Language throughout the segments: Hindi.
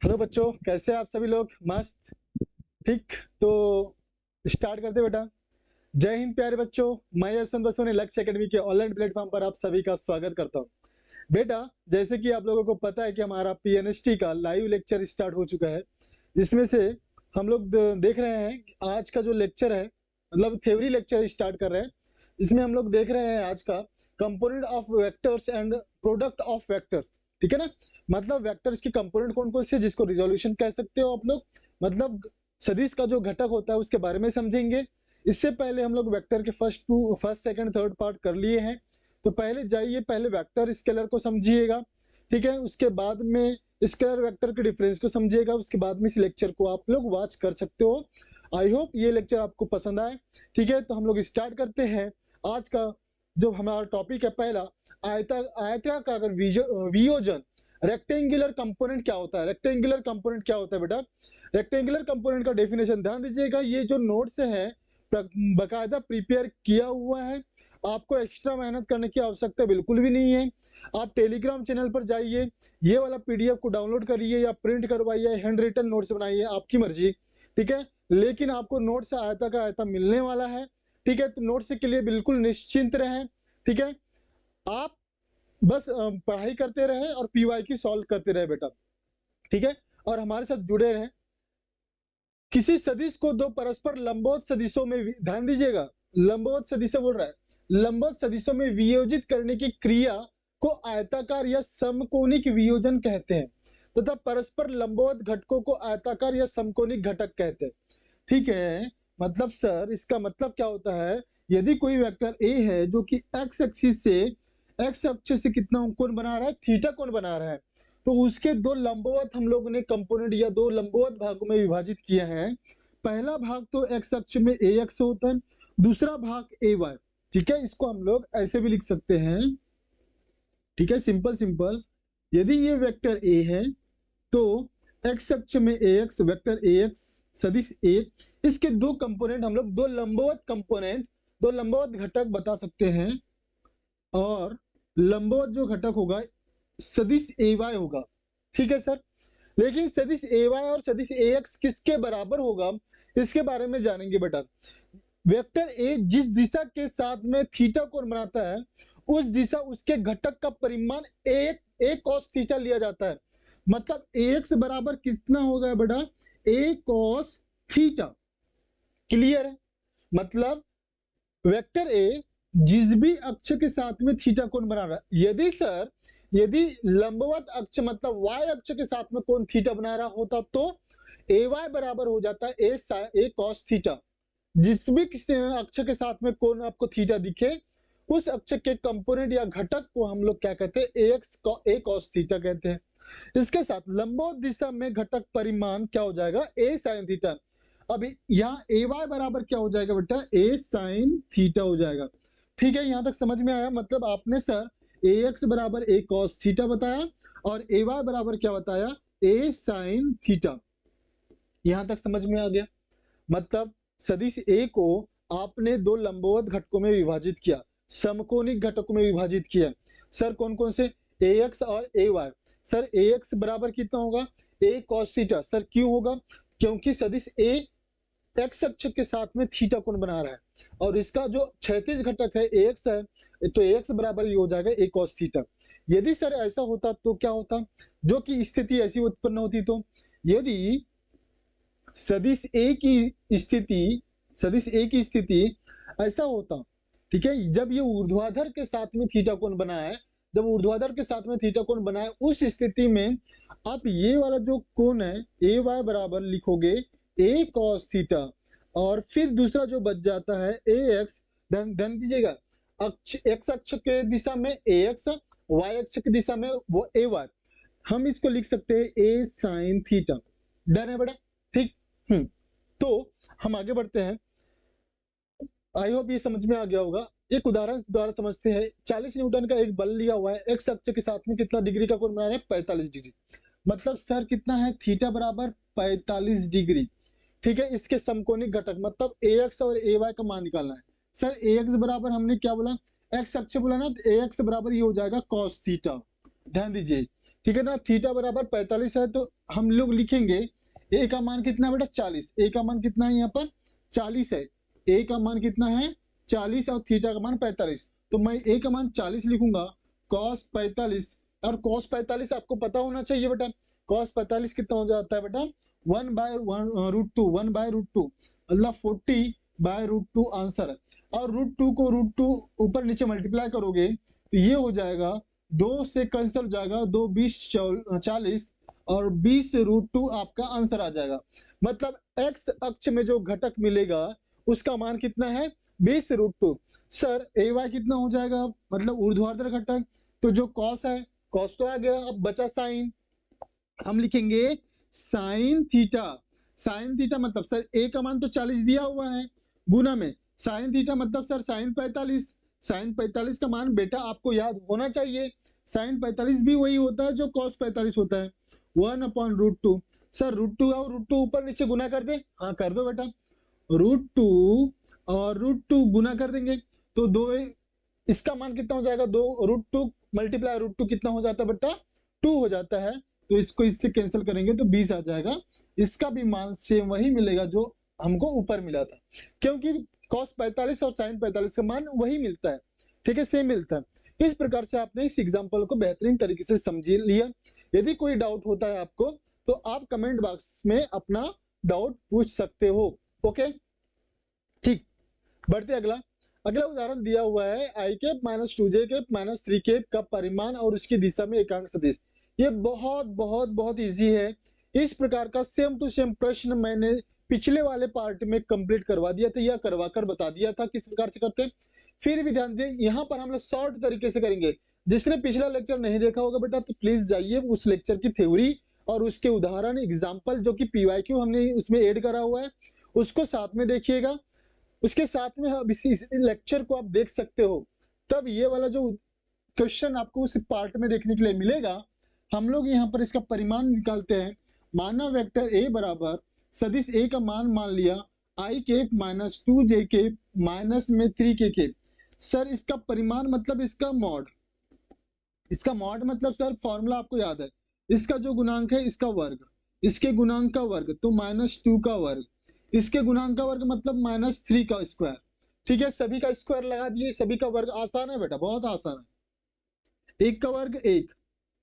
हेलो बच्चों, कैसे हैं आप सभी लोग? मस्त। ठीक। तो स्टार्ट करते हैं बेटा। जय हिंद प्यारे बच्चों। मैं यशवंत बसु ने लक्ष्य एकेडमी के ऑनलाइन प्लेटफॉर्म पर आप सभी का स्वागत करता हूं। बेटा, जैसे कि आप लोगों को पता है कि हमारा पीएनएसटी का लाइव लेक्चर स्टार्ट हो चुका है, जिसमें से हम लोग देख रहे हैं कि आज का जो लेक्चर है, मतलब थ्योरी लेक्चर स्टार्ट कर रहे हैं। इसमें हम लोग देख रहे हैं आज का component of vectors and product of vectors. ठीक है ना? मतलब वेक्टर्स के कंपोनेंट कौन कौन से, जिसको रिजोल्यूशन कह सकते हो आप लोग, मतलब सदिश का जो घटक होता है उसके बारे में समझेंगे। इससे पहले हम लोग वेक्टर के फर्स्ट सेकंड थर्ड पार्ट कर लिए हैं। तो पहले जाइए, पहले वेक्टर स्केलर को समझिएगा। ठीक है, उसके बाद में स्केलर वेक्टर के डिफरेंस को समझिएगा। उसके बाद में इस लेक्चर को आप लोग वॉच कर सकते हो। आई होप ये लेक्चर आपको पसंद आए। ठीक है, तो हम लोग स्टार्ट करते हैं। आज का जो हमारा टॉपिक है पहला, आयताकार वियोजन। रेक्टेंगुलर कंपोनेंट क्या होता है? रेक्टेंगुलर कंपोनेंट क्या होता है बेटा? रेक्टेंगुलर कंपोनेंट का डेफिनेशन ध्यान दीजिएगा। ये जो नोट्स है बकायदा प्रिपेयर किया हुआ है, आपको एक्स्ट्रा मेहनत करने की आवश्यकता बिल्कुल भी नहीं है। आप टेलीग्राम चैनल पर जाइए, ये वाला पीडीएफ को डाउनलोड करिए या प्रिंट करवाइए, हैंड रिटन नोट्स बनाइए, आपकी मर्जी। ठीक है, लेकिन आपको नोट्स आयता का आयता मिलने वाला है। ठीक है, तो नोट्स के लिए बिल्कुल निश्चिंत रहें। ठीक है, आप बस पढ़ाई करते रहे और पीवाई की सॉल्व करते रहे बेटा। ठीक है, और हमारे साथ जुड़े रहें। किसी सदिश को दो परस्पर लंबवत सदिशों में, ध्यान दीजिएगा, लंबवत सदिश बोल रहा है, लंबवत सदिशों में वियोजित करने की क्रिया को आयताकार या समकोणिक वियोजन कहते हैं तथा परस्पर लंबवत घटकों को आयताकार या समकोणिक घटक कहते हैं। ठीक है, मतलब सर इसका मतलब क्या होता है? यदि कोई वेक्टर ए है जो कि एक्स एक्सिस से, एक्स अक्ष से कितना कोण बना रहा है? थीटा कोण बना रहा है। तो उसके दो लंबवत हम लोगों ने कंपोनेंट या दो लंबवत भागों में विभाजित किया है। पहला भाग तो एक्स अक्ष में ए एक्स होता है, दूसरा भाग ए वाई। ठीक है, इसको हम लोग ऐसे भी लिख सकते हैं। ठीक है, सिंपल सिंपल। यदि ये वेक्टर ए है तो एक्स अक्ष में ए एक्स, वेक्टर ए एक्स सदिश ए, इसके दो कंपोनेंट हम लोग, दो लंबवत कंपोनेंट, दो लंबवत घटक बता सकते हैं। और लंबवत जो घटक होगा सदिश ए वाई होगा। ठीक है सर, लेकिन सदिश ए वाई और सदिश ए एक्स किसके बराबर होगा, इसके बारे में जानेंगे बेटा। वेक्टर ए जिस दिशा के साथ में थीटा कोण बनाता है, उस दिशा उसके घटक का परिमाण ए कॉस थीटा लिया जाता है। मतलब एक्स बराबर कितना होगा बेटा? ए कॉस थीटा। क्लियर है? मतलब वेक्टर ए जिस भी अक्ष के साथ में थीटा कोण बना रहा है, यदि सर, यदि लंबवत अक्ष मतलब वाई अक्ष के साथ में कोण थीटा बना रहा होता तो ए वाई बराबर हो जाता है ए कॉस थीटा। जिस भी किसी अक्ष के साथ में कोण आपको थीटा दिखे, उस अक्ष के कंपोनेंट या घटक को हम लोग क्या कहते हैं? ए कॉस थीटा कहते हैं। इसके साथ लंबवत दिशा में घटक परिमाण क्या हो जाएगा? ए साइन थीटा। अभी यहाँ ए वाई बराबर क्या हो जाएगा बेटा? ए साइन थीटा हो जाएगा। ठीक है, यहाँ तक समझ में आया? मतलब आपने सर ए एक्स बराबर ए कॉस थीटा बताया और ए वाई बराबर क्या बताया? ए साइन थीटा। यहाँ तक समझ में आ गया? मतलब सदिश ए को आपने दो लंबवत घटकों में विभाजित किया, समकोणिक घटकों में विभाजित किया। सर कौन कौन से? ए एक्स और ए वाई। सर ए एक्स बराबर कितना होगा? ए कॉस थीटा। सर क्यों होगा? क्योंकि सदिश ए एक्स अक्ष के साथ में थीटा कोण बना रहा है और इसका जो क्षैतिज घटक है ए एक्स है, तो ए एक्स बराबर ये हो जाएगा ए कॉस थीटा। यदि सर ऐसा होता तो क्या होता? जो कि स्थिति ऐसी उत्पन्न होती, तो यदि सदिश ए की स्थिति, सदिश ए की स्थिति ऐसा होता, ठीक है, जब ये ऊर्ध्वाधर के साथ में थीटा कोण बना है, जब ऊर्ध्वाधर के साथ में थीटा कोण बना है, उस स्थिति में आप ये वाला जो कोण है ए वाई बराबर लिखोगे ए कॉस थीटा, और फिर दूसरा जो बच जाता है ए एक्स, ध्यान दीजिएगा, अक्ष एक्स अक्ष के दिशा में ए एक्स, वाई अक्ष की दिशा में वो ए वाई, हम इसको लिख सकते हैं ए साइन थीटा। डन है बेटा? ठीक। तो हम आगे बढ़ते हैं। आई होप ये समझ में आ गया होगा। एक उदाहरण द्वारा समझते हैं। 40 न्यूटन का एक बल लिया हुआ है, एक्स अक्ष के साथ में कितना डिग्री का कोण बना रहा है? 45 डिग्री। मतलब सर कितना है? थीटा बराबर 45 डिग्री। ठीक है, इसके समकोणिक घटक मतलब ए एक्स और ए वाई का मान निकालना है। सर ए एक्स बराबर हमने क्या बोला? एक्स अक्ष बोला ना, तो ए एक्स बराबर ये हो जाएगा कॉस थीटा। ध्यान दीजिए। ठीक है ना। थीटा बराबर 45 है, तो हम लोग लिखेंगे ए का मान कितना है बेटा 40। ए का मान कितना है यहाँ पर 40 है। ए का मान कितना है 40 और थीटा का मान 45। तो मैं ए का मान 40 लिखूंगा, cos 45। और cos 45 आपको पता होना चाहिए बेटा, cos 45 कितना हो जाता है बेटा 1/√2, 1/√2 मतलब 40/√2 आंसर है। और √2 को √2 ऊपर नीचे मल्टीप्लाई करोगे तो ये हो जाएगा, 2 से कैंसिल हो जाएगा, 2 20 40 और 20√2 आपका आंसर आ जाएगा। मतलब x अक्ष में जो घटक मिलेगा उसका मान कितना है 20√2। सर ए वाई कितना हो जाएगा, मतलब ऊर्ध्वाधर घटक, तो जो कॉस है कॉस तो आ गया, अब बचा साइन। हम लिखेंगे साइन थीटा। साइन थीटा मतलब सर ए का मान तो 40 दिया हुआ है, गुना में साइन थीटा मतलब सर साइन 45। साइन 45 का मान बेटा आपको याद होना चाहिए, साइन 45 भी वही होता है जो कॉस 45 होता है, 1/√2। सर √2 और √2 ऊपर नीचे गुना कर दे, हाँ कर दो बेटा, √2 और √2 गुना कर देंगे तो दो, इसका मान कितना हो जाएगा, 2 √2 मल्टीप्लाई √2 कितना हो जाता है बेटा 2 हो जाता है। तो इसको इससे कैंसिल करेंगे तो 20 आ जाएगा। इसका भी मान सेम वही मिलेगा जो हमको ऊपर मिला था, क्योंकि cos 45 और sin 45 का मान वही मिलता है, ठीक है, सेम मिलता है। इस प्रकार से आपने इस एग्जाम्पल को बेहतरीन तरीके से समझ लिया। यदि कोई डाउट होता है आपको तो आप कमेंट बॉक्स में अपना डाउट पूछ सकते हो। ओके ठीक, बढ़ते अगला। अगला उदाहरण दिया हुआ है I cap minus 2j cap minus 3 cap का परिमाण और उसकी दिशा में एकांक सदिश। ये बहुत बहुत बहुत इजी है। इस प्रकार का सेम टू सेम प्रश्न मैंने पिछले वाले पार्ट में कंप्लीट करवा दिया था या करवा कर बता दिया था किस प्रकार से करते हैं। फिर भी ध्यान दें, यहाँ पर हम लोग शॉर्ट तरीके से करेंगे। जिसने पिछला लेक्चर नहीं देखा होगा बेटा तो प्लीज जाइए उस लेक्चर की थ्योरी और उसके उदाहरण एग्जाम्पल जो कि पीवाईक्यू हमने उसमें ऐड करा हुआ है उसको साथ में देखिएगा। उसके साथ में अब इस लेक्चर को आप देख सकते हो, तब ये वाला जो क्वेश्चन आपको उस पार्ट में देखने के लिए मिलेगा। हम लोग यहाँ पर इसका परिमाण निकालते हैं। माना वेक्टर ए बराबर सदिश ए का मान लिया I cap minus 2j cap minus में 3k केप। सर इसका परिमाण मतलब इसका मॉड, इसका मॉड मतलब सर फॉर्मूला आपको याद है, इसका जो गुणांक है इसका वर्ग, इसके गुणांक का वर्ग तो -2 का वर्ग, इसके गुणांक का वर्ग मतलब -3 का स्क्वायर। ठीक है, सभी का स्क्वायर लगा दिए, सभी का वर्ग आसान है बेटा, बहुत आसान है। एक का वर्ग 1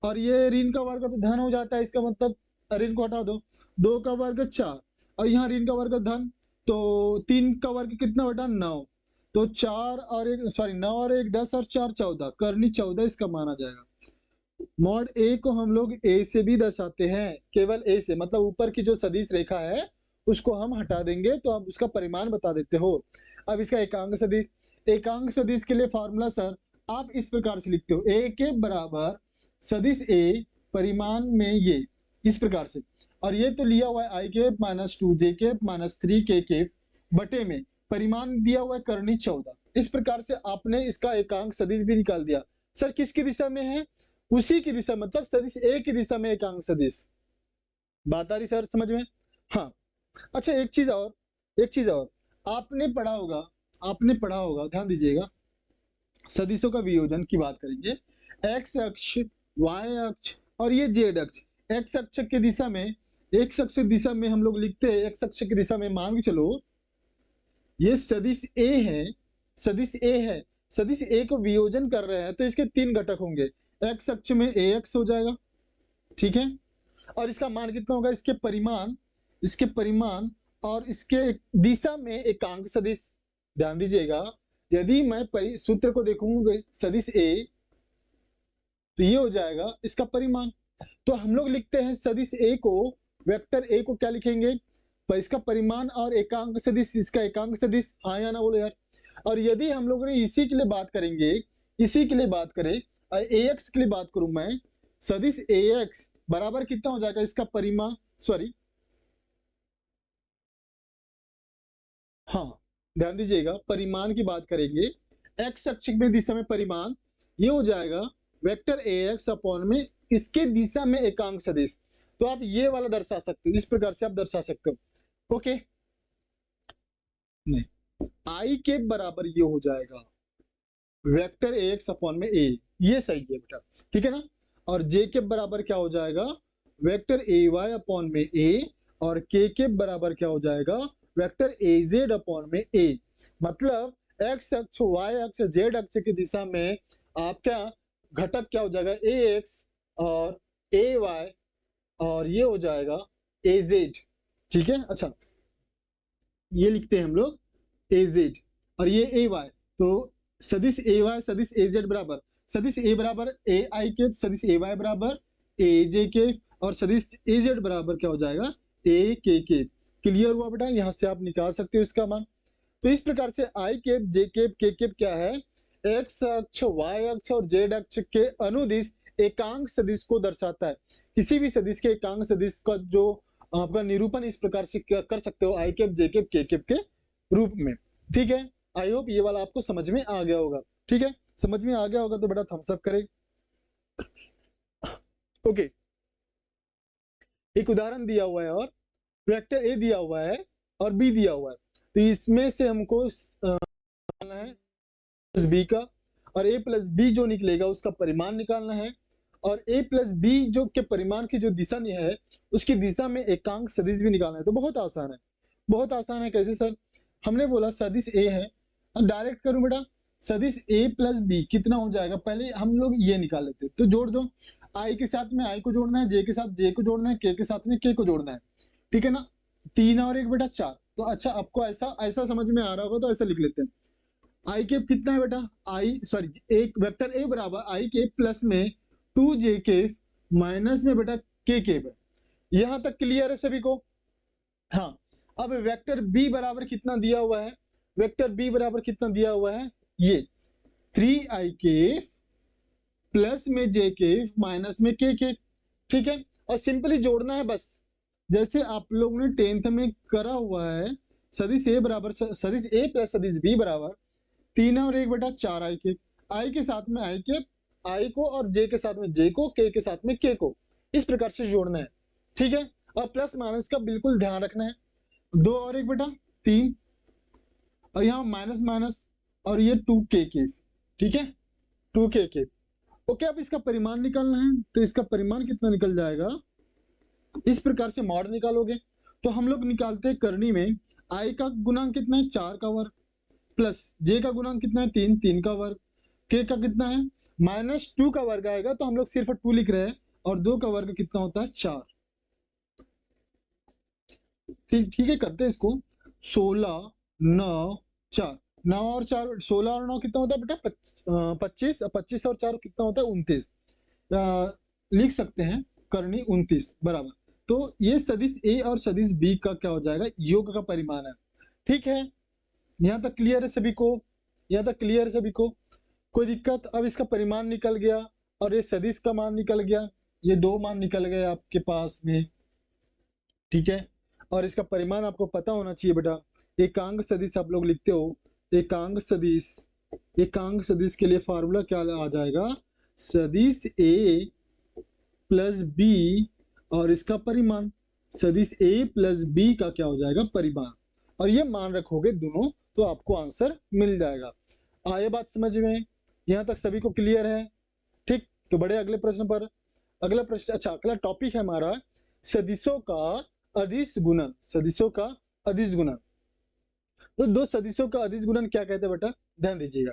और ये ऋण का वर्ग तो धन हो जाता है, इसका मतलब ऋण को हटा दो। 2 का वर्ग 4 और यहाँ ऋण का वर्ग धन, तो 3 का वर्ग कितना बेटा 9, तो 4 और 1 सॉरी 9 और 1 10 और 4 14, करनी 14 इसका माना जाएगा। मॉड ए को हम लोग ए से भी दर्शाते हैं, केवल ए से, मतलब ऊपर की जो सदिश रेखा है उसको हम हटा देंगे तो आप उसका परिमाण बता देते हो। अब इसका एकांक सदिश, एकांक सदिश के लिए फॉर्मूला सर आप इस प्रकार से लिखते हो, ए के बराबर सदिश ए परिमाण में ये, इस प्रकार से। और ये तो लिया हुआ है आई के माइनस 2j के माइनस 3k के बटे में परिमाण दिया हुआ है करनी 14। इस प्रकार से आपने इसका एकांक सदिश भी निकाल दिया। सर किसकी दिशा में है, उसी की दिशा, मतलब सदिश ए की दिशा में एकांक सदिश। बात आ रही सर समझ में? हाँ। अच्छा एक चीज और, एक चीज और आपने पढ़ा होगा, आपने पढ़ा होगा, ध्यान दीजिएगा, सदिशों का वियोजन की बात करेंगे। एक्स अक्ष, वाई अक्ष और ये जेड अक्ष। एक्स अक्ष की दिशा में, एक्स अक्ष की दिशा में हम लोग लिखते हैं, एक्स अक्ष की दिशा में मान के चलो ये सदिश ए है, सदिश ए है, सदिश ए को वियोजन कर रहे हैं तो इसके 3 घटक होंगे। एक्स अक्ष में ए एक्स हो जाएगा, ठीक है, और इसका मान कितना होगा, इसके परिमाण, इसके परिमाण और इसके दिशा में एकांक सदिश। ध्यान दीजिएगा, यदि मैं सूत्र को देखूंगा सदिश ए तो ये हो जाएगा इसका परिमाण। तो हम लोग लिखते हैं सदिश ए को, वेक्टर ए को क्या लिखेंगे, पर इसका परिमाण और एकांक सदिश, इसका एकांक सदिश, हाँ या ना बोलो यार। और यदि हम लोग ने इसी के लिए बात करेंगे, इसी के लिए बात करें, ax के लिए बात करूं मैं, सदिश ax बराबर कितना हो जाएगा इसका परिमाण, सॉरी हाँ ध्यान दीजिएगा, परिमाण की बात करेंगे, x अक्ष में दिशा में परिमाण ये हो जाएगा वेक्टर ax अपॉन में इसके दिशा में एकांक सदिश। तो आप ये वाला दर्शा सकते हो, इस प्रकार से आप दर्शा सकते हो। ओके नहीं, आई के बराबर ये हो जाएगा वेक्टर ax अपॉन में a, ये सही है बेटा, ठीक है ना। और जे के बराबर क्या हो जाएगा, वेक्टर ए वाई अपॉन में ए, और के बराबर क्या हो जाएगा, वेक्टर ए जेड अपॉन में ए। मतलब एक्स अक्ष, वाई अक्ष, जेड अक्ष की दिशा में आपका घटक क्या हो जाएगा, ए एक्स और ए वाई, और ये हो जाएगा ए जेड। ठीक है, अच्छा ये लिखते हैं हम लोग ए जेड और ये ए वाई। तो सदिश ए वाई सदिश ए जेड बराबर, सदिश ए बराबर ए आई के, सदिश ए वाई बराबर ए जे के, और सदिश ए जेड बराबर क्या हो जाएगा, ए के। क्लियर हुआ बेटा, यहाँ से आप निकाल सकते हो इसका मान। तो इस प्रकार से आई केप, जे केप, के केप क्या है, एक्स अक्ष, वाई अक्ष और जेड अक्ष के अनुदिश एकांक सदिश को दर्शाता है। किसी भी सदिश के एकांक सदिश का जो आपका निरूपण इस प्रकार से कर सकते हो, आई केप, जे केप, के केप के रूप में। ठीक है, आई होप ये वाला आपको समझ में आ गया होगा। ठीक है, समझ में आ गया होगा तो बेटा थम्स अप करे। ओके, एक उदाहरण दिया हुआ है और वेक्टर ए दिया हुआ है और बी दिया हुआ है। तो इसमें से हमको निकालना है प्लस बी का, और ए प्लस बी जो निकलेगा उसका परिमाण निकालना है, और ए प्लस बी जो के परिमाण की जो दिशा है उसकी दिशा में एकांक सदिश भी निकालना है। तो बहुत आसान है, बहुत आसान है। कैसे सर, हमने बोला सदिश ए है, अब डायरेक्ट करूं बेटा, सदिश ए प्लस बी कितना हो जाएगा, पहले हम लोग ये निकाल लेते, तो जोड़ दो, आई के साथ में आई को जोड़ना है, जे के साथ जे को जोड़ना है, के साथ में के को जोड़ना है। ठीक है ना, 3 और 1 बेटा 4। तो अच्छा आपको ऐसा ऐसा समझ में आ रहा होगा तो ऐसा लिख लेते हैं, आई केप कितना है बेटा, आई सॉरी एक वेक्टर ए बराबर आई केप प्लस में 2 जे केप माइनस में बेटा के केप है। यहां तक क्लियर है सभी को? हाँ, अब वेक्टर बी बराबर कितना दिया हुआ है, वेक्टर बी बराबर कितना दिया हुआ है, ये 3 आई केप प्लस में जे केप माइनस में के केप। ठीक है, और सिंपली जोड़ना है बस, जैसे आप लोग ने 10th में करा हुआ है। सदिश ए बराबर सदिश ए प्लस सदिश बी बराबर 3 और 1 बेटा 4 आई के, आई के साथ में आई के, आई को, और जे के साथ में जे को, के साथ में के को, इस प्रकार से जोड़ना है। ठीक है, और प्लस माइनस का बिल्कुल ध्यान रखना है। 2 और 1 बेटा 3, और यहाँ माइनस माइनस, और ये 2 के। ठीक है, 2 के। ओके, अब इसका परिमाण निकालना है, तो इसका परिमाण कितना निकल जाएगा, इस प्रकार से मॉड निकालोगे। तो हम लोग निकालते हैं करनी में, आई का गुणांक कितना है, 4 का वर्ग, प्लस जे का गुणांक कितना है, 3 का वर्ग, के का कितना है -2 का वर्ग आएगा, तो हम लोग सिर्फ 2 लिख रहे हैं, और 2 का वर्ग कितना होता है, 4। ठीक है, करते हैं इसको, 16 9 4, 9 और 4 16 और 9 कितना होता है बेटा 25, 25 और 4 कितना होता है 29। लिख सकते हैं करनी 29 बराबर। तो ये सदिश ए और सदिश बी का क्या हो जाएगा, योग का परिमाण है। ठीक है, यहाँ तक क्लियर है सभी को, यहाँ तक क्लियर है सभी को, कोई दिक्कत? अब इसका परिमाण निकल गया और ये सदिश का मान निकल गया, ये 2 मान निकल गए आपके पास में। ठीक है, और इसका परिमाण आपको पता होना चाहिए बेटा। एकांक सदिश आप लोग लिखते हो, एकांक सदिश, एकांक सदिश के लिए फार्मूला क्या आ जाएगा, सदिश ए प्लस बी और इसका परिमाण, सदिश ए प्लस बी का क्या हो जाएगा, परिमाण, और ये मान रखोगे दोनों तो आपको आंसर मिल जाएगा। आए बात समझ में? यहाँ तक सभी को क्लियर है? ठीक, तो बड़े अगले प्रश्न पर। अगला प्रश्न, अच्छा अगला टॉपिक है हमारा सदिशों का अदिश गुणन, सदिशों का अदिश गुणन। तो 2 सदिशों का अदिश गुणन क्या कहते हैं बेटा, ध्यान दीजिएगा।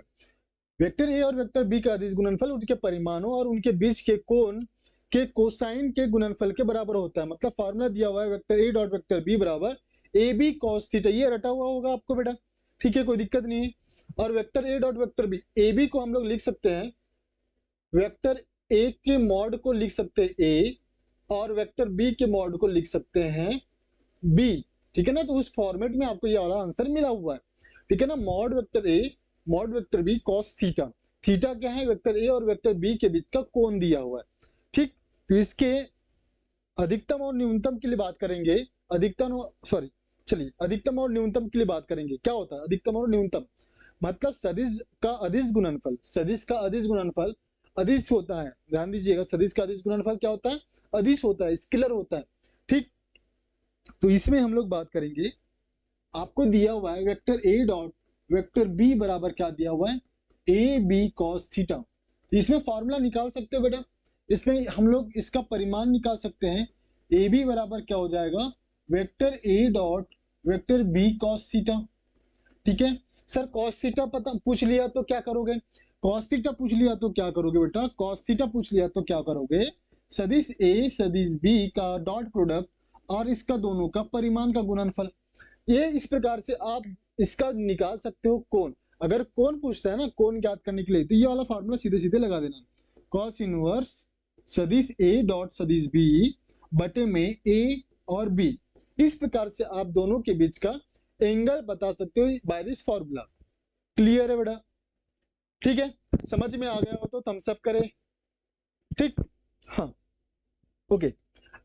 वेक्टर ए और वेक्टर बी का अदिश गुणनफल उनके परिमाणों और उनके बीच के कोण के कोसाइन के गुणनफल के बराबर होता है। मतलब फार्मूला दिया हुआ है, vector A dot vector B बराबर ए बी कॉस थीटा, ये रटा हुआ होगा आपको बेटा। ठीक है, कोई दिक्कत नहीं है। और vector A dot vector B, A B को हम लोग लिख सकते हैं, वेक्टर ए के मॉड को लिख सकते हैं ए, और वेक्टर बी के मॉड को लिख सकते हैं बी। ठीक है ना, तो उस फॉर्मेट में आपको ये वाला आंसर मिला हुआ है। ठीक है ना, mod vector A mod vector B cos theta, theta क्या है, वेक्टर ए और वेक्टर बी के बीच का कोण दिया हुआ है। ठीक, तो इसके अधिकतम और न्यूनतम के लिए बात करेंगे, अधिकतम सॉरी चलिए अधिकतम और न्यूनतम के लिए बात करेंगे। क्या होता है अधिकतम और न्यूनतम, मतलब सदिश का अदिश गुणनफल, सदिश का अदिश गुणनफल अदिश होता है, ध्यान दीजिएगा, सदिश का अदिश गुणनफल क्या होता है, अदिश होता है, स्केलर होता है। ठीक, तो इसमें हम लोग बात करेंगे, आपको दिया हुआ है vector A dot vector B बराबर क्या दिया हुआ है, ए बी कॉस थीटा। इसमें फॉर्मूला निकाल सकते हो बेटा, इसमें हम लोग इसका परिमाण निकाल सकते हैं। ए बी बराबर क्या हो जाएगा, vector A dot vector B cos theta. ठीक है सर, कॉस थीटा पता पूछ लिया तो क्या करोगे, कॉस थीटा पूछ लिया तो क्या करोगे बेटा, कॉस थीटा पूछ लिया तो क्या करोगे, सदिश ए सदिश बी का डॉट प्रोडक्ट और इसका दोनों का परिमाण का गुणनफल। ये इस प्रकार से आप इसका निकाल सकते हो कोण। अगर कोण पूछता है ना, कोण ज्ञात करने के लिए, तो ये वाला फॉर्मूला सीधे सीधे लगा देना, कॉस इनवर्स सदिश ए डॉट सदिश बी बटे में ए और बी। इस प्रकार से आप दोनों के बीच का एंगल बता सकते हो बाय दिस फॉर्मूला। क्लियर है बेटा? ठीक है, समझ में आ गया हो तो थम्स अप करें। ठीक, हाँ ओके।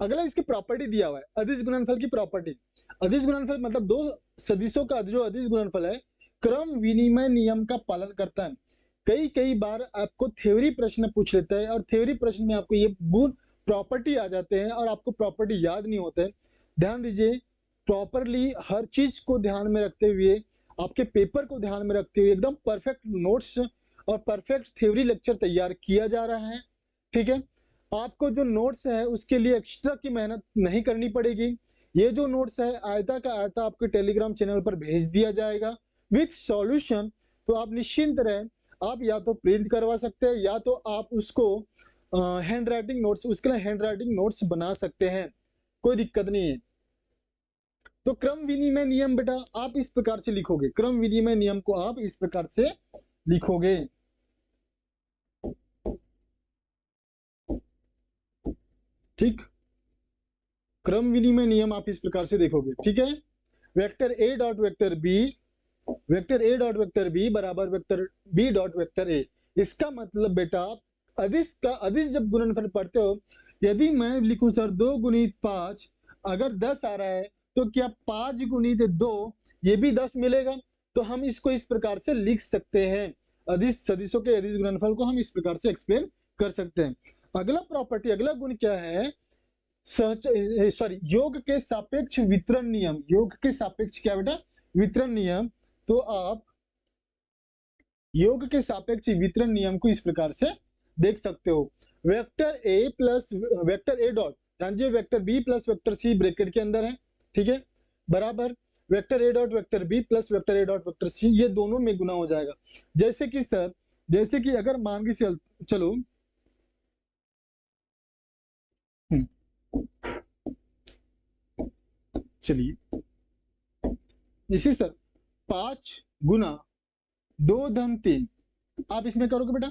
अगला इसकी प्रॉपर्टी दिया हुआ है, अदिश गुणनफल की प्रॉपर्टी। अदिश गुणनफल मतलब दो सदिशों का जो अदिश गुणनफल है क्रम विनिमय नियम का पालन करता है। कई बार आपको थ्योरी प्रश्न पूछ लेता है और थ्योरी प्रश्न में आपको ये गुण प्रॉपर्टी आ जाते हैं और आपको प्रॉपर्टी याद नहीं होते। ध्यान दीजिए, प्रॉपरली हर चीज को ध्यान में रखते हुए, आपके पेपर को ध्यान में रखते हुए एकदम परफेक्ट नोट्स और परफेक्ट थ्योरी लेक्चर तैयार किया जा रहा है। ठीक है, आपको जो नोट्स है उसके लिए एक्स्ट्रा की मेहनत नहीं करनी पड़ेगी। ये जो नोट्स है आयता का आयता आपके टेलीग्राम चैनल पर भेज दिया जाएगा विथ सॉल्यूशन। तो आप निश्चिंत रहें, आप या तो प्रिंट करवा सकते हैं या तो आप उसको हैंड राइटिंग नोट्स, उसके लिए हैंड राइटिंग नोट्स बना सकते हैं, कोई दिक्कत नहीं है। तो क्रम विनिमय नियम बेटा आप इस प्रकार से लिखोगे, क्रम विनिमय नियम को आप इस प्रकार से लिखोगे। ठीक, क्रम विनिमय नियम आप इस प्रकार से देखोगे। ठीक है, vector A dot vector B, vector A dot vector B बराबर vector B dot vector A. इसका मतलब बेटा अदिश का अदिश जब गुणनफल पढ़ते हो, यदि मैं लिखूं सर 2 गुणित 5, अगर 10 आ रहा है तो क्या 5 गुणित 2 ये भी 10 मिलेगा? तो हम इसको इस प्रकार से लिख सकते हैं, अदिश सदिशों के अदिश गुणनफल को हम इस प्रकार से एक्सप्लेन कर सकते हैं। अगला प्रॉपर्टी, अगला गुण क्या है, योग के सापेक्ष वितरण नियम। योग के सापेक्ष क्या बेटा, वितरण नियम। तो आप योग के सापेक्ष वितरण नियम को इस प्रकार से देख सकते हो, vector A plus vector A dot, ध्यान दीजिए vector B plus vector C bracket के अंदर है। ठीक है, बराबर vector A dot vector B plus vector A dot vector C, ये दोनों में गुना हो जाएगा। जैसे कि सर, जैसे कि अगर मान के चलो चलिए इसी सर 5 गुना 2 धन 3, आप इसमें करोगे बेटा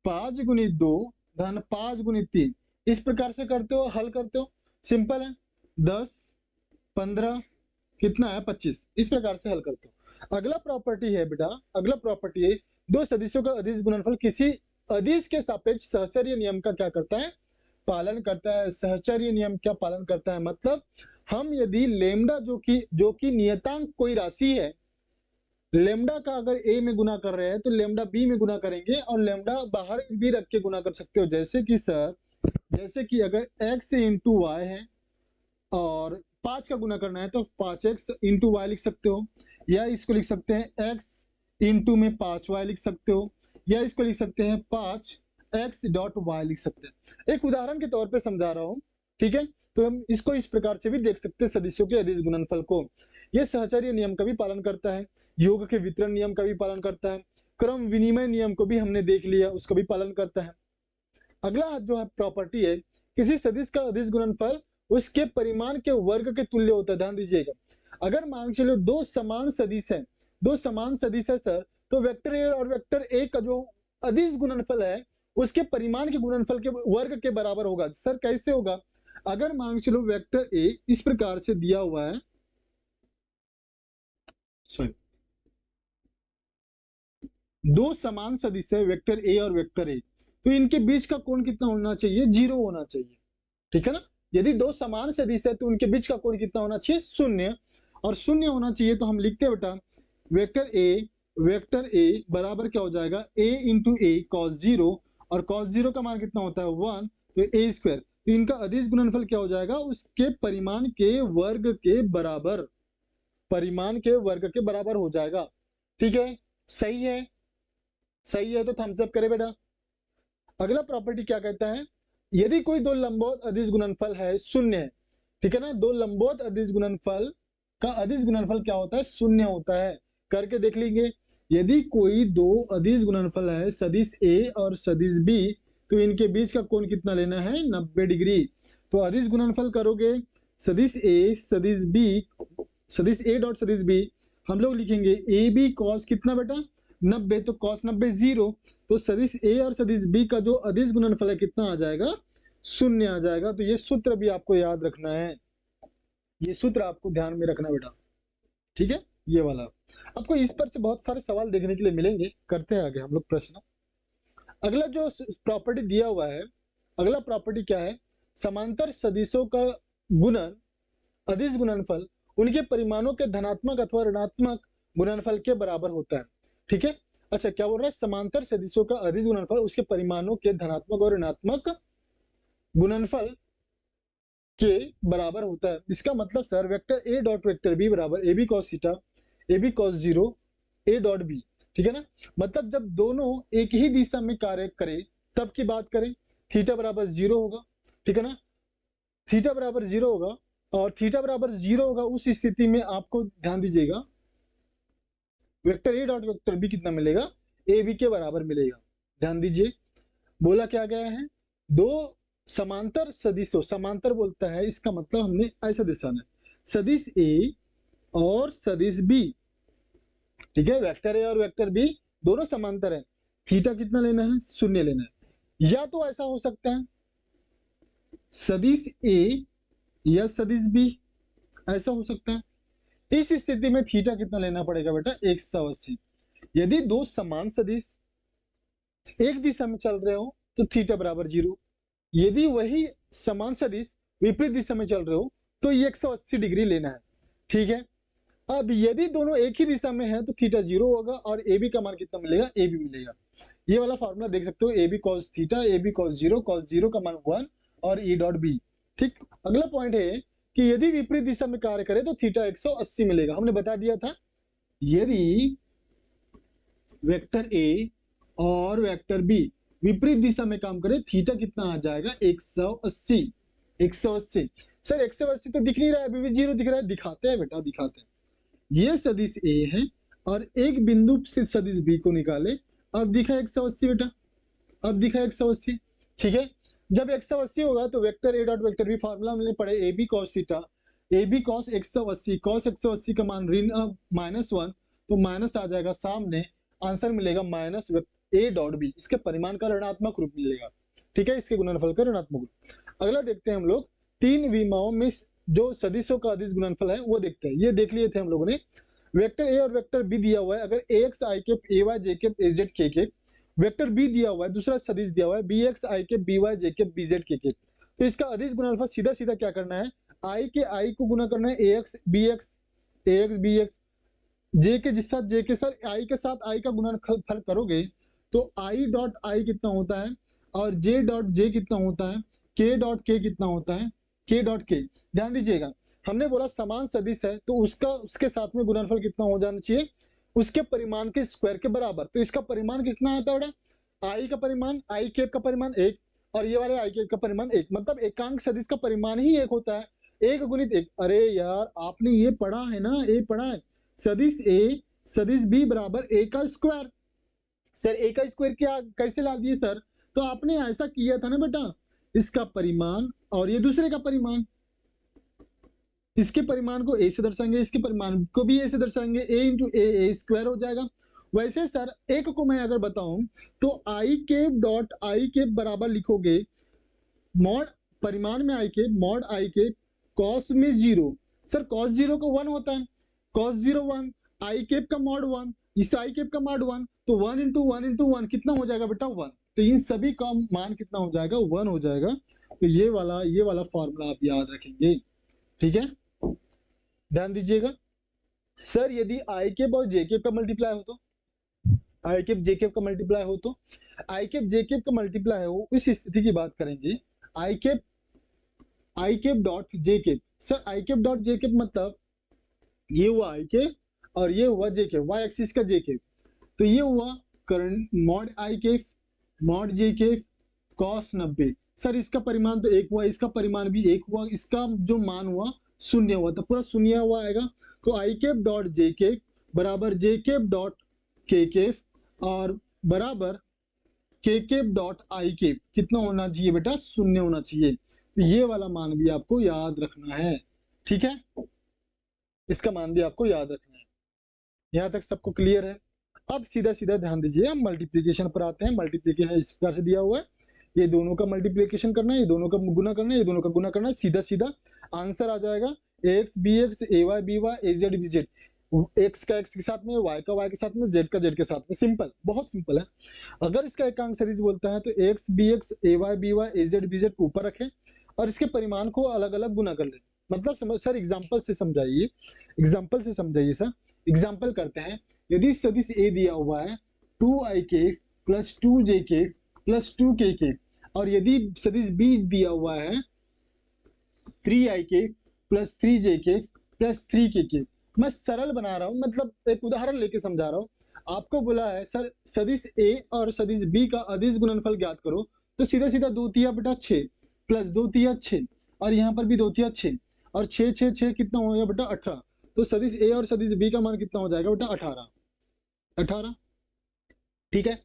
5 गुणित 2 धन 5 गुणित 3, इस प्रकार से करते हो, हल करते हो, सिंपल है। 10 15 कितना है 25, इस प्रकार से हल करते हो। अगला प्रॉपर्टी है बेटा, अगला प्रॉपर्टी है दो सदिशों का अदिश गुणनफल किसी अदिश के सापेक्ष सहचर्य नियम का क्या करता है, पालन करता है। सहचर्य नियम क्या पालन करता है, मतलब हम यदि लेमडा जो कि नियतांक कोई राशि है, लेमडा का अगर ए में गुना कर रहे हैं तो लेमडा बी में गुना करेंगे और लेमडा बाहर भी रख के गुना कर सकते हो। जैसे कि सर, जैसे कि अगर x इंटू वाई है और 5 का गुना करना है तो 5x इंटू वाई लिख सकते हो, या इसको लिख सकते हैं x इंटू में 5y लिख सकते हो, या इसको लिख सकते हैं 5x डॉट वाई लिख सकते हैं। एक उदाहरण के तौर पे समझा रहा हूं, ठीक है। तो हम इसको इस प्रकार से भी देख सकते हैं सदिशों के अदिश गुणनफल को। यह सहचर्य नियम का भी पालन करता है, योग के वितरण नियम का भी पालन करता है, क्रम विनिमय नियम को भी हमने देख लिया, उसका भी पालन करता है। अगला जो है प्रॉपर्टी है, किसी सदिश का अदिश गुणनफल उसके परिमाण के वर्ग के तुल्य होता है। ध्यान दीजिएगा, अगर मान चलो दो समान सदिश है, दो समान सदिश है सर, तो वेक्टर ए और वेक्टर ए का जो अदिश गुणनफल है उसके परिमाण के गुणनफल के वर्ग के बराबर होगा। सर कैसे होगा, अगर मान चलो वेक्टर ए इस प्रकार से दिया हुआ है, सॉरी, दो समान सदिश है वेक्टर ए और वेक्टर ए, तो इनके बीच का कोण कितना होना चाहिए, 0 होना चाहिए। ठीक है ना, यदि दो समान सदिश है तो उनके बीच का कोण कितना होना चाहिए, 0, और 0 होना चाहिए। तो हम लिखते हैं बेटा वेक्टर ए बराबर क्या हो जाएगा, a इंटू ए कॉस 0, और कॉस 0 का मान कितना होता है 1, तो a स्क्वायर। तो इनका अदिश गुणनफल क्या हो जाएगा, उसके परिमाण के वर्ग के बराबर, परिमाण के वर्ग के बराबर हो जाएगा। ठीक है, सही है, सही है तो थम्स अप करे बेटा। अगला प्रॉपर्टी क्या कहता है, यदि कोई दो लंबवत अदिश गुणनफल है शून्य है, ठीक है ना, दो लंबवत अदिश गुणनफल का अदिश गुणनफल क्या होता है, शून्य होता है। करके देख लीजिए, यदि कोई दो अदिश गुणनफल है सदिश ए और सदिश बी, तो इनके बीच का कोण कितना लेना है, 90 डिग्री। तो अदिश गुणनफल करोगे सदिश ए सदिश बी, सदिश ए डॉट सदिश बी, हम लोग लिखेंगे ए बी कॉस कितना बेटा 90, तो कॉस 90 0। तो सदिश ए और सदिश बी का जो अदिश गुणनफल है कितना आ जाएगा, शून्य आ जाएगा। तो ये सूत्र भी आपको याद रखना है, ये सूत्र आपको ध्यान में रखना बेटा, ठीक है। ये वाला आपको इस पर से बहुत सारे सवाल देखने के लिए मिलेंगे। करते हैं आगे हम लोग प्रश्न। अगला जो प्रॉपर्टी दिया हुआ है, अगला प्रॉपर्टी क्या है, समांतर सदिशों का गुणन अदिश गुणनफल उनके परिमाणों के धनात्मक अथवा ऋणात्मक गुणनफल के बराबर होता है, ठीक है। अच्छा क्या बोल रहा है, समांतर सदिशों का अदिश गुणनफल उसके परिमाणों के धनात्मक और ऋणात्मक गुणनफल के बराबर होता है। इसका मतलब sir vector A dot vector B बराबर A B cos theta A B cos zero A dot B, ठीक है ना। मतलब जब दोनों एक ही दिशा में कार्य करें तब की बात करें, थीटा बराबर 0 होगा, ठीक है ना, थीटा बराबर 0 होगा। और थीटा बराबर 0 होगा उस स्थिति में आपको ध्यान दीजिएगा vector A dot vector B कितना मिलेगा, ए बी के बराबर मिलेगा। ध्यान दीजिए बोला क्या गया है, दो समांतर सदिशों, समांतर बोलता है इसका मतलब हमने ऐसा दर्शाना है, सदिश ए और सदिश बी, ठीक है, वेक्टर ए और वेक्टर बी दोनों समांतर है, थीटा कितना लेना है, शून्य लेना है। या तो ऐसा हो सकता है सदिश ए या सदिश बी, ऐसा हो सकता है। इस स्थिति में थीटा कितना लेना पड़ेगा बेटा, 180। यदि दो समान सदिश एक दिशा में चल रहे हो तो थीटा बराबर 0, यदि वही समान सदिश विपरीत दिशा में चल रहे हो तो ये 180 डिग्री लेना है, ठीक है। अब यदि दोनों एक ही दिशा में है तो थीटा 0 होगा और ए बी का मान कितना मिलेगा, ए बी मिलेगा। ये वाला फॉर्मूला देख सकते हो, A B cos theta A B cos zero का मान 1 और ई डॉट बी, ठीक। अगला पॉइंट है कि यदि विपरीत दिशा में कार्य करे तो थीटा 180 मिलेगा। हमने बता दिया था यदि वेक्टर ए और वेक्टर बी विपरीत दिशा में काम करे थीटा कितना आ जाएगा, 180। 180 सर 180 तो दिख नहीं रहा है, अभी भी 0 दिख रहा है, दिखाते हैं बेटा दिखाते हैं। ये सदिश ए है और एक बिंदु से सदिश बी को निकाले, अब दिखा 180 बेटा, अब दिखा 180, ठीक है। जब 180 होगा तो vector A dot vector B formula हमने पढ़े A B cos theta A B cos 180, cos 180 का मान ऋण -1, तो माइनस आ जाएगा सामने, आंसर मिलेगा माइनस ए डॉट बी, इसके परिमाण का ऋणात्मक रूप मिलेगा, ठीक है, इसके गुणनफल का ऋणात्मक रूप। अगला देखते हैं हम लोग तीन विमाओं में जो सदिशों का अदिश गुणनफल है वो देखते हैं। ये देख लिए थे हम लोगों ने, वेक्टर ए और वेक्टर बी दिया हुआ है, अगर A X I cap A Y J cap A Z K cap, vector B दिया हुआ है दूसरा सदिश दिया हुआ है B X I cap B Y J cap B Z K cap, तो इसका अदिश गुणनफल सीधा सीधा क्या करना है, आई के आई को गुना करना है ए एक्स बी एक्स, जे के जिस साथ जे के साथ आई के साथ आई का गुणनफल करोगे तो आई डॉट आई कितना होता है और जे डॉट जे कितना होता है, के डॉट के कितना होता है, के डॉट के। ध्यान दीजिएगा हमने बोला समान सदिश है तो उसका उसके साथ में गुणनफल कितना हो जाना चाहिए, उसके परिमाण के स्क्वायर के बराबर। तो इसका परिमाण कितना आता है बेटा, आई का परिमाण आई कैप का परिमाण 1 और ये वाले आई कैप का परिमाण 1, मतलब एकांक सदिश का परिमाण ही 1 होता है, 1 गुणित 1। अरे यार आपने ये पढ़ा है ना, ये पढ़ा है सदिश ए सदिश बी बराबर ए का स्क्वायर। सर ए का स्क्वायर क्या कैसे ला दिए सर, तो आपने ऐसा किया था ना बेटा, इसका परिमाण और ये दूसरे का परिमाण, इसके परिमाण को ए से दर्शाएंगे इसके परिमाण को भी ए से दर्शाएंगे, ए इंटू ए स्क्वायर हो जाएगा। वैसे सर एक को मैं अगर बताऊं तो I cap dot I cap बराबर लिखोगे मॉड परिमाण में I cap mod I cap cos में 0, सर कॉस 0 को 1 होता है, कॉस 0 1, आई केप का मॉड 1, इस आई केप का मॉड 1, तो 1 इंटू 1 इंटू 1 कितना हो जाएगा बेटा 1, तो इन सभी का मान कितना हो जाएगा 1 हो जाएगा। तो ये वाला फॉर्मूला आप याद रखेंगे, ठीक है, ध्यान दीजिएगा। सर यदि आई केप और जे केप का मल्टीप्लाई हो तो, आई केप जे केप का मल्टीप्लाई हो तो, आई केप जे केप का मल्टीप्लाई हो इस स्थिति की बात करेंगे, I cap dot J cap. Sir I cap dot J cap मतलब ये हुआ आई केप और ये हुआ जे केप, वाई एक्सिस का जे केप, तो ये हुआ करंट mod I cap mod J cap cos 90। Sir इसका परिमाण तो 1 हुआ, इसका परिमाण भी 1 हुआ, इसका जो मान हुआ 0 हुआ, तो पूरा 0 हुआ आएगा। तो आई कैप डॉट जे कैप बराबर जे कैप डॉट के कैप और बराबर के कैप डॉट आई कैप कितना होना चाहिए बेटा? 0 होना चाहिए। तो ये वाला मान भी आपको याद रखना है, ठीक है, इसका मान भी आपको याद रखना है। यहाँ तक सबको क्लियर है? अब सीधा सीधा ध्यान दीजिए, हम मल्टीप्लीकेशन पर आते हैं। मल्टीप्लीकेशन इस प्रकार से दिया हुआ है, ये दोनों का मल्टीप्लीकेशन करना है, ये दोनों का गुना करना है, ये दोनों का गुना करना है, सीधा सीधा आंसर आ जाएगा एक्स बी एक्स, ए वाई बी वाई, ए जेड बी जेड, एक्स का एक्स के साथ में, वाई का वाई के साथ में, जेड का जेड के साथ में। सिंपल, बहुत सिंपल है। अगर इसका एकांक सदिश बोलता है तो एक्स बी एक्स, ए वाई बी वाई, ए जेड बी जेड को ऊपर रखें और इसके परिमाण को अलग अलग गुना कर ले। मतलब समझ सर, एग्जाम्पल से समझाइए, एग्जाम्पल से समझाइए सर। एग्जाम्पल करते हैं, यदि सदिश ए दिया हुआ है 2i के प्लस 2j के प्लस 2k के, और यदि सदिश बी दिया हुआ है 3i के प्लस 3j के प्लस 3k के। मैं सरल बना रहा हूं, मतलब एक उदाहरण लेके समझा रहा हूं। आपको बोला है सर सदिश ए और सदिश बी का अदिश गुणनफल ज्ञात करो, तो सीधा सीधा 2 तिया बेटा 6 प्लस 2 तिया 6 और यहाँ पर भी 2 तिया 6 और 6 6 6 कितना हो गया बेटा? 18। तो सदिश ए और सदिश बी का मान कितना हो जाएगा बेटा? 18। 18, ठीक है।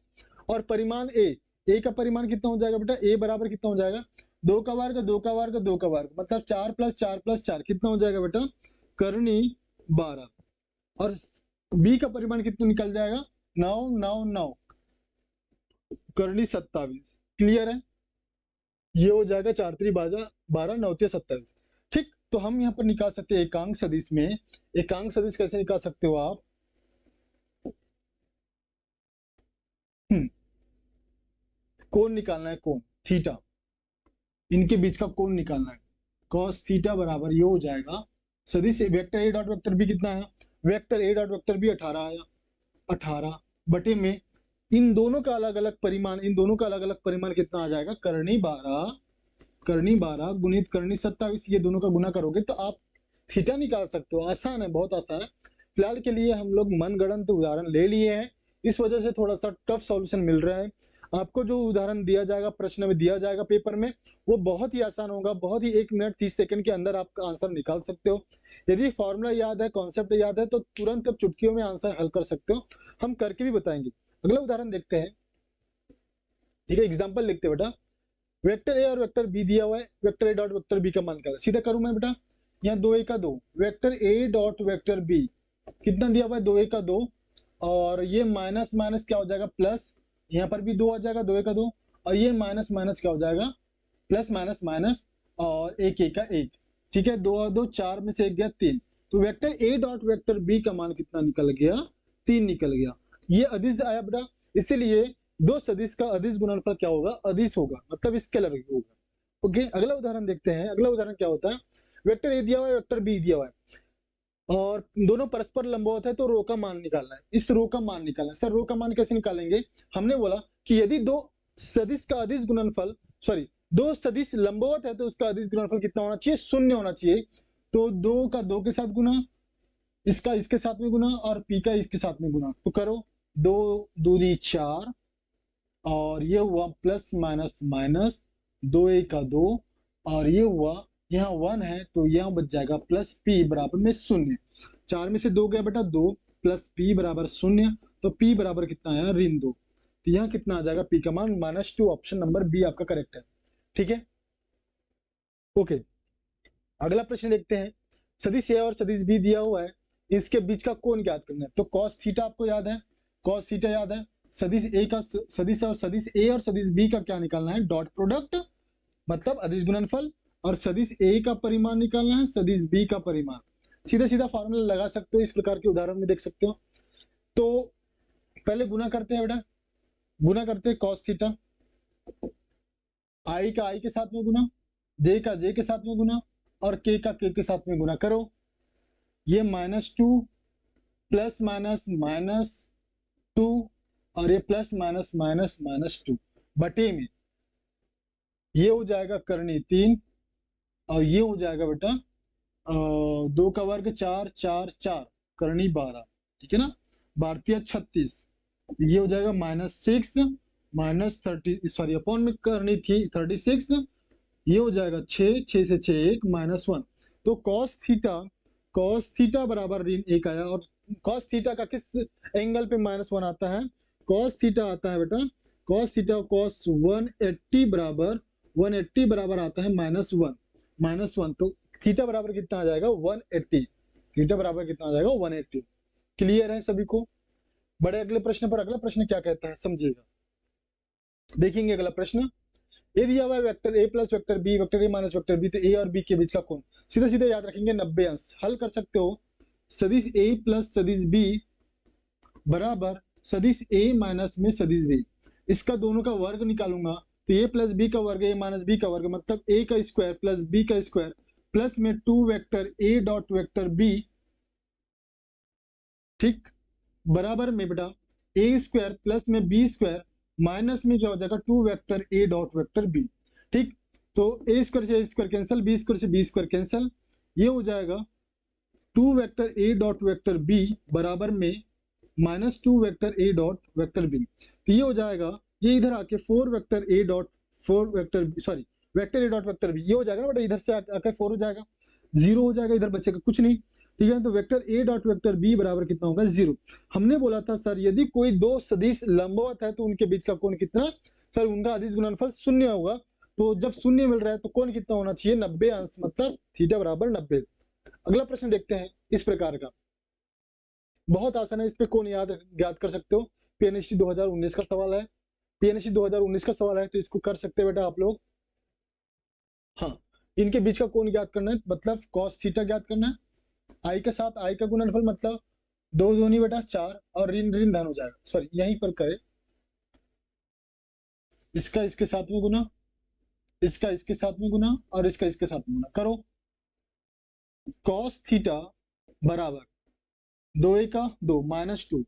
और परिमाण ए का परिमाण कितना हो जाएगा बेटा? ए बराबर कितना हो जाएगा? 2 का वर्ग 2 का वर्ग 2 का वर्ग, मतलब 4 प्लस 4 प्लस 4 कितना हो जाएगा बेटा? करनी 12। और बी का परिमाण कितना निकल जाएगा? 9 9 9 करनी 27। क्लियर है? ये हो जाएगा 4 3 12 9 3 27। ठीक, तो हम यहाँ पर निकाल सकते हैं एकांक सदिश में। एकांक सदिश कैसे निकाल सकते हो आप? कोण निकालना है, कोण थीटा, इनके बीच का कोण निकालना है। cos थीटा बराबर ये हो जाएगा सदिश vector A dot vector B कितना आया? Vector A dot vector B 18 आया। 18 बटे में इन दोनों का अलग अलग परिमाण, इन दोनों का अलग अलग परिमाण कितना आ जाएगा? करनी 12, करनी 12 गुणित करनी 27। ये दोनों का गुना करोगे तो आप थीटा निकाल सकते हो। आसान है, बहुत आसान है। फिलहाल के लिए हम लोग मनगढ़ंत उदाहरण ले लिए हैं, इस वजह से थोड़ा सा टफ सॉल्यूशन मिल रहा है। आपको जो उदाहरण दिया जाएगा, प्रश्न में दिया जाएगा पेपर में, वो बहुत ही आसान होगा। बहुत ही 1 मिनट 30 सेकंड के अंदर आपका आंसर निकाल सकते हो। यदि फॉर्मूला याद है, कॉन्सेप्ट याद है, तो तुरंत आप चुटकियों में आंसर हल कर सकते हो। हम करके भी बताएंगे। अगला उदाहरण देखते हैं, ठीक है। एग्जाम्पल लिखते हैं बेटा, वेक्टर ए और वेक्टर बी दिया हुआ है, vector A dot vector B का मान क्या है? सीधा करूं मैं बेटा, यहाँ 2 1 2 vector A dot vector B कितना दिया हुआ है? 2 1 2 और ये माइनस माइनस क्या हो जाएगा? प्लस, यहाँ पर भी 2 आ जाएगा, 2 1 2 और ये माइनस माइनस क्या हो जाएगा? प्लस माइनस माइनस और 1 1 1, ठीक है। 2 और 2 4 में से 1 गया 3, तो vector A dot vector B का मान कितना निकल गया? 3 निकल गया। ये अदिश आया बेटा, इसीलिए दो सदिश का अदिश गुणनफल क्या होगा? अदिश होगा, मतलब स्केलर होगा। ओके, अगला उदाहरण देखते हैं। अगला उदाहरण क्या होता है? वेक्टर ए दिया हुआ है, वेक्टर बी दिया हुआ है और दोनों परस्पर लंबवत है, तो रो का मान निकालना है। इस रो का मान निकालना है। सर रो का मान कैसे निकालेंगे? हमने बोला कि यदि दो सदिश का अदिश गुणनफल, सॉरी, दो सदिश लंबवत है तो उसका अदिश गुणनफल कितना होना चाहिए? 0 होना चाहिए। तो 2 का 2 के साथ गुना, इसका इसके साथ में गुना और पी का इसके साथ में गुना, तो करो 2 दूनी 4 और ये हुआ प्लस माइनस माइनस 2 1 2 और ये हुआ यहाँ 1 है तो यहाँ बच जाएगा प्लस पी बराबर में 0। 4 में से 2 गया बेटा 2 प्लस पी बराबर 0, तो पी बराबर कितना आया? ऋण 2। तो यहाँ कितना आ जाएगा? पी का मान -2। ऑप्शन नंबर बी आपका करेक्ट है, ठीक है। ओके, अगला प्रश्न देखते हैं। सदिश ए और सदिश बी दिया हुआ है, इसके बीच का कोण ज्ञात करना है। तो कॉस थीटा आपको याद है, कॉस थीटा याद है। सदिश ए का सदिश और सदिश ए और सदिश बी का क्या निकालना है? डॉट प्रोडक्ट, मतलब अदिश गुणनफल। और सदिश ए का परिमाण निकालना है, सदिश बी का परिमाण। सीधा सीधा फॉर्मूला लगा सकते हो, इस प्रकार के उदाहरण में देख सकते हो। तो पहले गुना करते हैं बेटा, गुना करते हैं कॉस थीटा, आई का आई के साथ में गुना, जे का जे के साथ में गुना और के का के साथ में गुना करो। ये -2 प्लस माइनस -2 और ये प्लस माइनस -2 बटे में ये हो जाएगा करनी 3 और ये हो जाएगा बेटा 2 का वर्ग 4 4 4 करनी 12, ठीक है ना। भारतीय 36, ये हो जाएगा -6 माइनस 30 सॉरी अपॉन में करनी थी 36, ये हो जाएगा 6, 6 से 6 1 -1। तो कॉस थीटा बराबर ऋण 1 आया। और कॉस थीटा का किस एंगल पे -1 आता है? कॉस थीटा आता है बेटा, कॉस थीटा कॉस 180 बराबर आता है -1। तो थीटा बराबर कितना आ जाएगा? 180। थीटा बराबर कितना आ जाएगा? 180। क्लियर है सभी को? बड़े अगले प्रश्न पर, अगला प्रश्न क्या कहता है समझिएगा। देखेंगे अगला प्रश्न। ये दिया हुआ है vector a plus vector b, vector a minus vector b, तो a और b के बीच का कोण सीधा सीधा याद रखेंगे 90 अंश। हल कर सकते हो। सदिश a प्लस सदिश b बराबर सदिश a माइनस में सदिश b। इसका दोनों का वर्ग निकालूंगा तो a प्लस बी का वर्ग, a माइनस बी का वर्ग, मतलब a का स्क्वायर प्लस b का स्क्वायर प्लस में 2 vector a dot vector b, ठीक, बराबर में बेटा a स्क्वायर प्लस में b स्क्वायर माइनस में क्या हो जाएगा 2 vector a dot vector b। ठीक, तो a स्क्वायर से a square cancel, b square से b स्क्वायर कैंसिल, ये हो जाएगा 2 vector a dot vector b बराबर में -2 vector a dot vector b। तो ये हो जाएगा, ये इधर आके 4 vector a dot 4 vector sorry vector a dot vector b, ये हो जाएगा ना बेटा, इधर से आकर 4 हो जाएगा, 0 हो जाएगा, इधर बचेगा कुछ नहीं। ठीक है, तो vector a dot vector b बराबर कितना होगा? 0। हमने बोला था सर यदि कोई दो सदिश लंबवत है तो उनके बीच का कोण कितना? सर उनका अदिश गुणनफल 0 होगा। तो जब 0 मिल रहा है तो कोण कितना होना चाहिए? 90 अंश, मतलब थीटा बराबर 90। अगला प्रश्न देखते हैं इस प्रकार का, बहुत आसान है, इस पे कोण याद कर सकते हो। पीएनएसटी 2019 का सवाल है, पीएनएसटी 2019 का सवाल है, तो इसको कर सकते हैं बेटा आप लोग। हाँ, इनके बीच का कोण ज्ञात करना है, मतलब कॉस थीटा ज्ञात करना है। आई के साथ आई का गुणनफल, मतलब 2 दूनी बेटा 4 और ऋण ऋण धन हो जाएगा। सॉरी यहीं पर करे, इसका इसके साथ में गुना, इसका इसके साथ में गुना और इसका इसके साथ में गुना करो। कॉस थीटा बराबर 2 एका 2 -2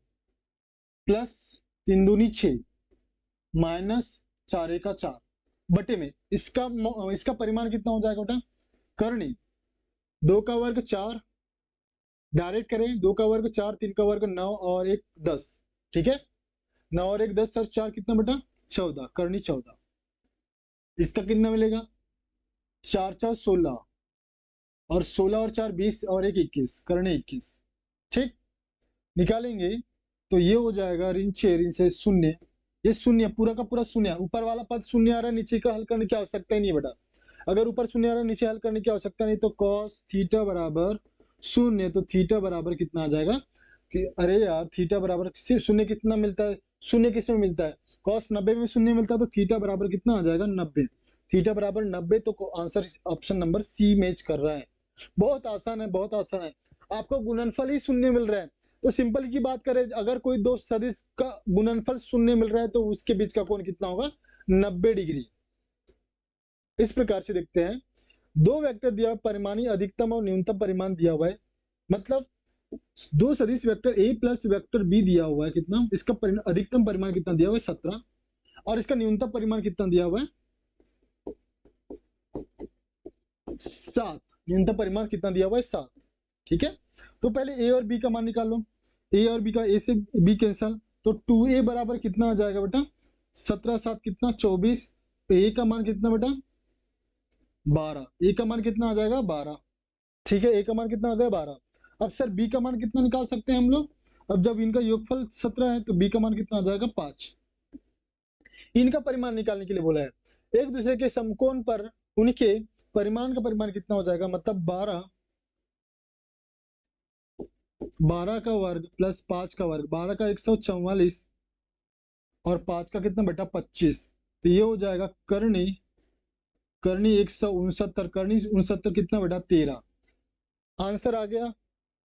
प्लस 3 दूनी 6 माइनस 4 एका 4 बटे में इसका परिमाण कितना हो जाएगा बेटा? करनी 2 का वर्ग 4, डायरेक्ट करें 2 का वर्ग 4, 3 का वर्ग 9 और 1 10। ठीक है, 9 और 1 10 सर 4 कितना बेटा? 14, करनी 14। इसका कितना मिलेगा? 4 4 16 और 16 और 4 20 और 1 21, करनी 21। ठीक, निकालेंगे तो ये हो जाएगा ऋण 6 ऋण से 0, ये 0 पूरा का पूरा 0, ऊपर वाला पद 0 आ रहा है, नीचे का हल करने की आवश्यकता ही नहीं बेटा। अगर ऊपर 0 आ रहा है नीचे हल करने की आवश्यकता नहीं, तो कॉस थीटा बराबर 0, तो थीटा बराबर कितना आ जाएगा कि अरे यार थीटा बराबर 0 कितना मिलता है? 0 किस में मिलता है? कॉस 90 में 0 मिलता है, तो थीटा बराबर कितना आ जाएगा? 90। थीटा बराबर 90, तो answer option number C match कर रहा है। बहुत आसान है, बहुत आसान है। आपको गुणनफल ही 0 मिल रहा है, तो सिंपल की बात करें, अगर कोई दो सदिश का गुणनफल 0 मिल रहा है तो उसके बीच का कोण कितना होगा? 90 डिग्री। इस प्रकार से देखते हैं, दो वेक्टर दिया, परिमाणी अधिकतम और न्यूनतम परिमाण दिया हुआ है, मतलब दो सदिश vector a plus vector b दिया हुआ है, कितना इसका अधिकतम परिमाण कितना दिया हुआ है? 17, और इसका न्यूनतम परिमाण कितना दिया हुआ है? 7। न्यूनतम परिमाण कितना दिया हुआ है? 7। ठीक है, तो पहले a और b का मान निकाल लो। a और b का a से b कैंसल, तो 2a बराबर कितना आ जाएगा बेटा? 17 7 कितना? 24। तो a का मान कितना बेटा? 12। a का मान कितना आ जाएगा? 12। ठीक है, a का मान कितना आ गया? 12। अब सर b का मान कितना निकाल सकते हैं हम लोग? अब जब इनका योगफल 17 है तो b का मान कितना आ जाएगा? 5। इनका परिमाण निकालने के लिए बोला है, एक दूसरे के समकोण पर उनके परिमाण का परिमाण कितना हो जाएगा? मतलब 12 का वर्ग प्लस 5 का वर्ग, 12 का 144 और 5 का कितना बेटा? 25। तो ये हो जाएगा करनी 169, करनी 69 कितना बेटा? 13। आंसर आ गया।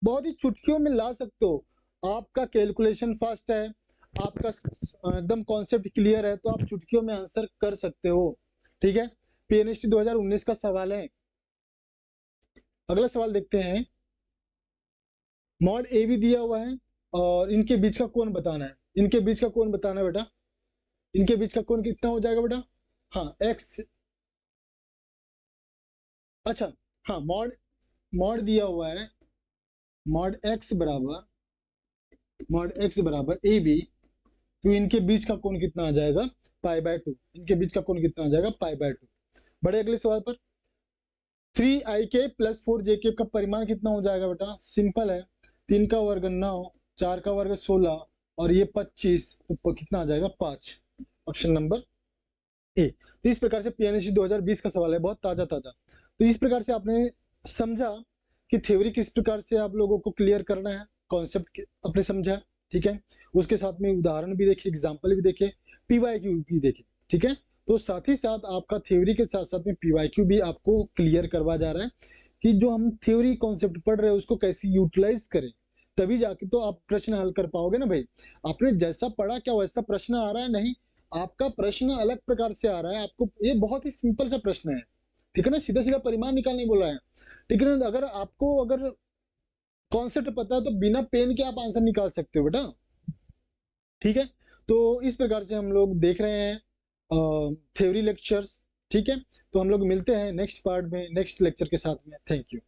बहुत ही चुटकियों में ला सकते हो, आपका कैलकुलेशन फास्ट है, आपका एकदम कॉन्सेप्ट क्लियर है, तो आप चुटकियों में आंसर कर सकते हो। ठीक है, पीएनएसटी 2019 का सवाल है। अगला सवाल देखते हैं, मॉड ए भी दिया हुआ है और इनके बीच का कोण बताना है। इनके बीच का कोण बताना है बेटा, इनके बीच का कोण कितना हो जाएगा बेटा? हाँ एक्स, अच्छा हाँ, मॉड दिया हुआ है, मॉड एक्स बराबर ए बी, तो इनके बीच का कोण कितना आ जाएगा? π/2, इनके बीच का कोण कितना आ जाएगा π/2। बढ़े अगले सवाल पर। 3ik + 4jk का परिमाण कितना हो जाएगा बेटा? सिंपल है, 3 का वर्ग 9, 4 का वर्ग 16 और ये 25, ऊपर कितना आ जाएगा 5। Option number A. तो इस प्रकार से पीएनएससी 2020 का सवाल है, बहुत ताजा। तो इस प्रकार से आपने समझा कि थ्योरी किस प्रकार से आप लोगों को क्लियर करना है, कॉन्सेप्ट आपने समझा, ठीक है। उसके साथ में उदाहरण भी देखे, एग्जाम्पल भी देखे, पीवाईक्यू भी देखे, ठीक है। तो साथ ही साथ आपका थ्योरी के साथ साथ में पीवाईक्यू भी आपको क्लियर करवा जा रहा है कि जो हम थ्योरी कॉन्सेप्ट पढ़ रहे हैं उसको कैसे यूटिलाइज करें, तभी जाके तो आप प्रश्न हल कर पाओगे ना भाई। आपने जैसा पढ़ा क्या वैसा प्रश्न आ रहा है? नहीं, आपका प्रश्न अलग प्रकार से आ रहा है। आपको ये बहुत ही सिंपल सा प्रश्न है, ठीक है ना, सीधा सीधा परिमाण निकालने बोल रहा है, ठीक है ना। अगर आपको अगर कॉन्सेप्ट पता है तो बिना पेन के आप आंसर निकाल सकते हो बेटा, ठीक है। तो इस प्रकार से हम लोग देख रहे हैं थ्योरी लेक्चर्स, ठीक है। तो हम लोग मिलते हैं नेक्स्ट पार्ट में, नेक्स्ट लेक्चर के साथ में। Thank you.